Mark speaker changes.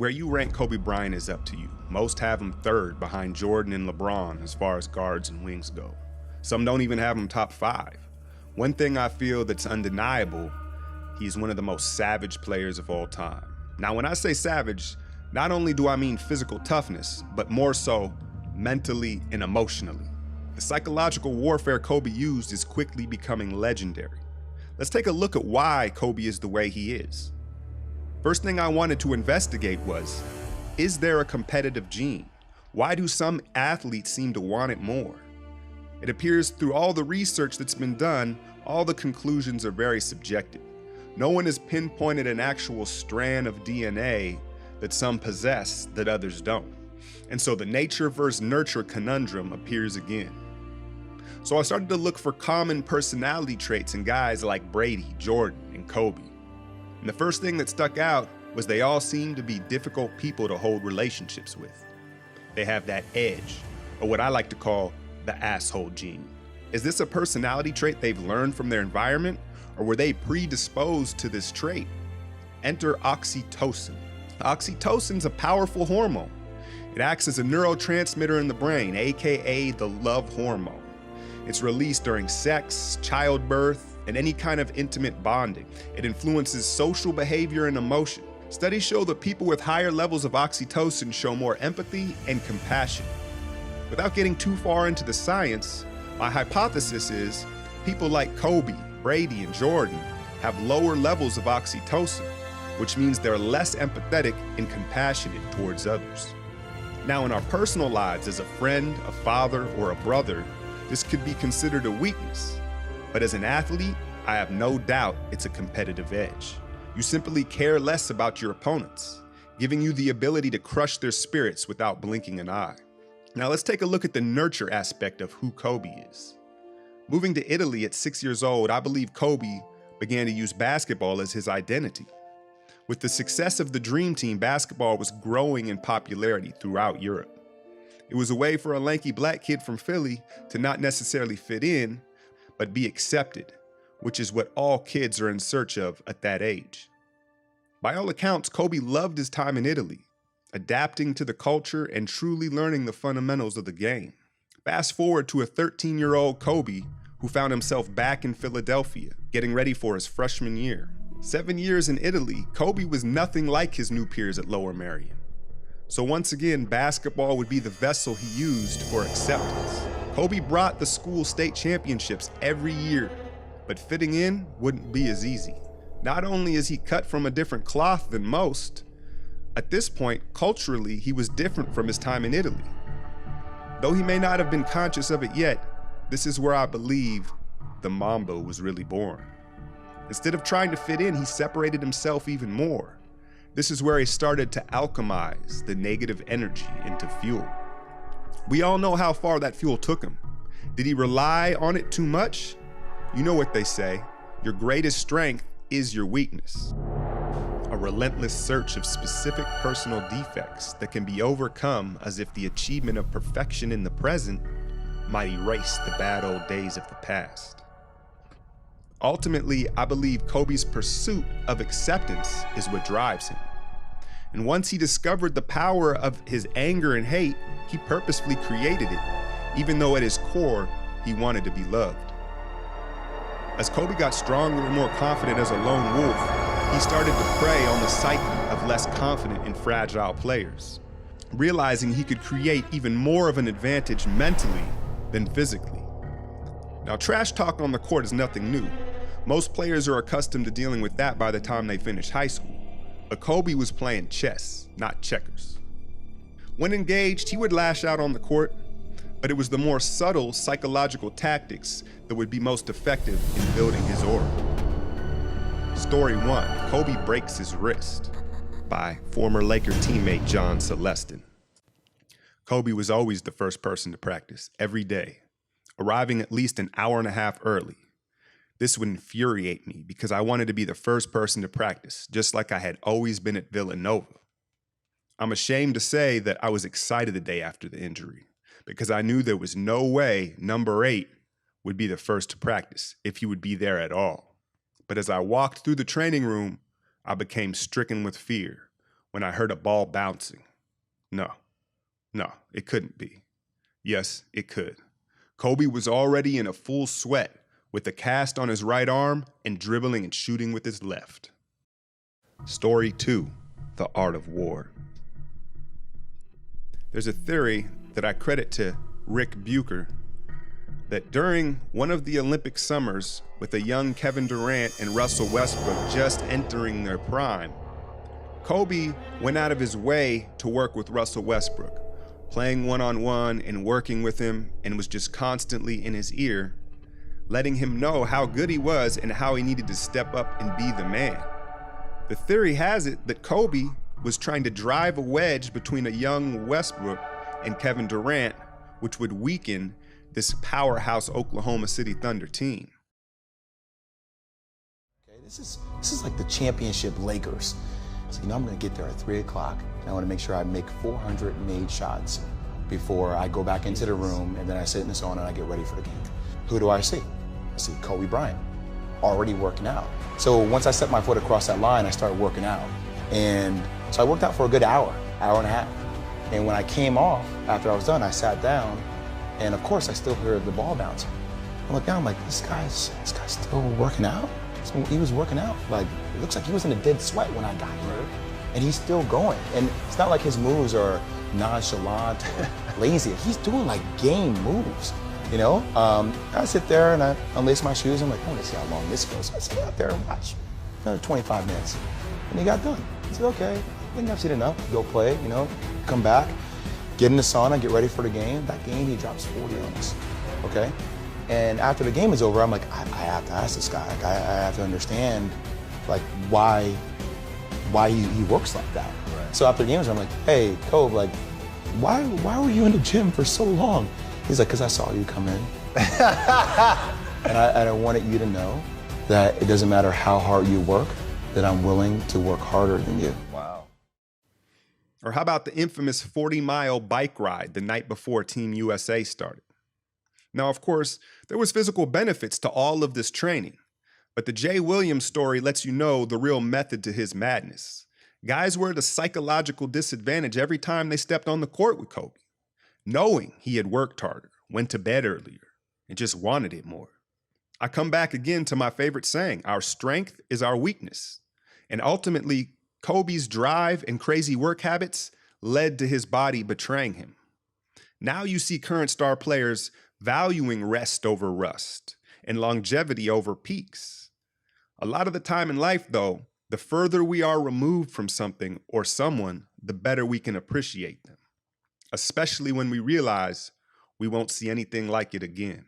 Speaker 1: Where you rank Kobe Bryant is up to you. Most have him third behind Jordan and LeBron as far as guards and wings go. Some don't even have him top 5. One thing I feel that's undeniable, he's one of the most savage players of all time. Now, when I say savage, not only do I mean physical toughness, but more so mentally and emotionally. The psychological warfare Kobe used is quickly becoming legendary. Let's take a look at why Kobe is the way he is. First thing I wanted to investigate was, is there a competitive gene? Why do some athletes seem to want it more? It appears through all the research that's been done, all the conclusions are very subjective. No one has pinpointed an actual strand of DNA that some possess that others don't. And so the nature versus nurture conundrum appears again. So I started to look for common personality traits in guys like Brady, Jordan, and Kobe. And the first thing that stuck out was they all seem to be difficult people to hold relationships with. They have that edge, or what I like to call the asshole gene. Is this a personality trait they've learned from their environment, or were they predisposed to this trait? Enter oxytocin. Oxytocin's a powerful hormone. It acts as a neurotransmitter in the brain, aka the love hormone. It's released during sex, childbirth, and any kind of intimate bonding. It influences social behavior and emotion. Studies show that people with higher levels of oxytocin show more empathy and compassion. Without getting too far into the science, my hypothesis is people like Kobe, Brady, and Jordan have lower levels of oxytocin, which means they're less empathetic and compassionate towards others. Now, in our personal lives, as a friend, a father, or a brother, this could be considered a weakness. But as an athlete, I have no doubt it's a competitive edge. You simply care less about your opponents, giving you the ability to crush their spirits without blinking an eye. Now let's take a look at the nurture aspect of who Kobe is. Moving to Italy at 6 years old, I believe Kobe began to use basketball as his identity. With the success of the Dream Team, basketball was growing in popularity throughout Europe. It was a way for a lanky black kid from Philly to not necessarily fit in, but be accepted, which is what all kids are in search of at that age. By all accounts, Kobe loved his time in Italy, adapting to the culture and truly learning the fundamentals of the game. Fast forward to a 13-year-old Kobe who found himself back in Philadelphia, getting ready for his freshman year. 7 years in Italy, Kobe was nothing like his new peers at Lower Merion. So once again, basketball would be the vessel he used for acceptance. Kobe brought the school state championships every year, but fitting in wouldn't be as easy. Not only is he cut from a different cloth than most, at this point, culturally, he was different from his time in Italy. Though he may not have been conscious of it yet, this is where I believe the Mamba was really born. Instead of trying to fit in, he separated himself even more. This is where he started to alchemize the negative energy into fuel. We all know how far that fuel took him. Did he rely on it too much? You know what they say, your greatest strength is your weakness. A relentless search of specific personal defects that can be overcome as if the achievement of perfection in the present might erase the bad old days of the past. Ultimately, I believe Kobe's pursuit of acceptance is what drives him. And once he discovered the power of his anger and hate, he purposefully created it, even though at his core, he wanted to be loved. As Kobe got stronger and more confident as a lone wolf, he started to prey on the psyche of less confident and fragile players, realizing he could create even more of an advantage mentally than physically. Now, trash talk on the court is nothing new. Most players are accustomed to dealing with that by the time they finish high school. But Kobe was playing chess, not checkers. When engaged, he would lash out on the court, but it was the more subtle psychological tactics that would be most effective in building his aura. Story 1, Kobe breaks his wrist, by former Laker teammate John Celestin. Kobe was always the first person to practice, every day, arriving at least an hour and a half early. This would infuriate me because I wanted to be the first person to practice, just like I had always been at Villanova. I'm ashamed to say that I was excited the day after the injury because I knew there was no way number 8 would be the first to practice, if he would be there at all. But as I walked through the training room, I became stricken with fear, when I heard a ball bouncing. No, it couldn't be. Yes, it could. Kobe was already in a full sweat with a cast on his right arm and dribbling and shooting with his left. Story 2, the art of war. There's a theory that I credit to Rick Bucher that during one of the Olympic summers with a young Kevin Durant and Russell Westbrook just entering their prime, Kobe went out of his way to work with Russell Westbrook, playing one-on-one and working with him, and was just constantly in his ear, letting him know how good he was and how he needed to step up and be the man. The theory has it that Kobe was trying to drive a wedge between a young Westbrook and Kevin Durant, which would weaken this powerhouse Oklahoma City Thunder team.
Speaker 2: Okay, this is like the championship Lakers. So, I'm going to get there at 3 o'clock, and I want to make sure I make 400 made shots before I go back into the room, and then I sit in the sauna and I get ready for the game. Who do I see? I see Kobe Bryant, already working out. So once I set my foot across that line, I started working out. And so I worked out for a good hour and a half. And when I came off, after I was done, I sat down, and of course I still heard the ball bouncing. I look down, I'm like, this guy's still working out? So he was working out. Like, it looks like he was in a dead sweat when I got here. And he's still going. And it's not like his moves are nonchalant, lazy. He's doing like game moves, I sit there and I unlace my shoes. I'm like, I want to see how long this goes. So I sit out there and watch another 25 minutes. And he got done. I said, okay, I think I've seen enough. Go play, come back, get in the sauna, get ready for the game. That game, he drops 40 on us, okay? And after the game is over, I'm like, I have to ask this guy. Like, I have to understand, like, why he works like that. Right. So after the game is over, I'm like, hey, Kobe, like, why were you in the gym for so long? He's like, because I saw you come in. and I wanted you to know that it doesn't matter how hard you work, that I'm willing to work harder than you.
Speaker 1: Wow. Or how about the infamous 40-mile bike ride the night before Team USA started? Now, of course, there was physical benefits to all of this training, but the Jay Williams story lets you know the real method to his madness. Guys were at a psychological disadvantage every time they stepped on the court with Kobe, knowing he had worked harder, went to bed earlier, and just wanted it more. I come back again to my favorite saying, our strength is our weakness. And ultimately, Kobe's drive and crazy work habits led to his body betraying him. Now you see current star players valuing rest over rust and longevity over peaks. A lot of the time in life, though, the further we are removed from something or someone, the better we can appreciate them, especially when we realize we won't see anything like it again.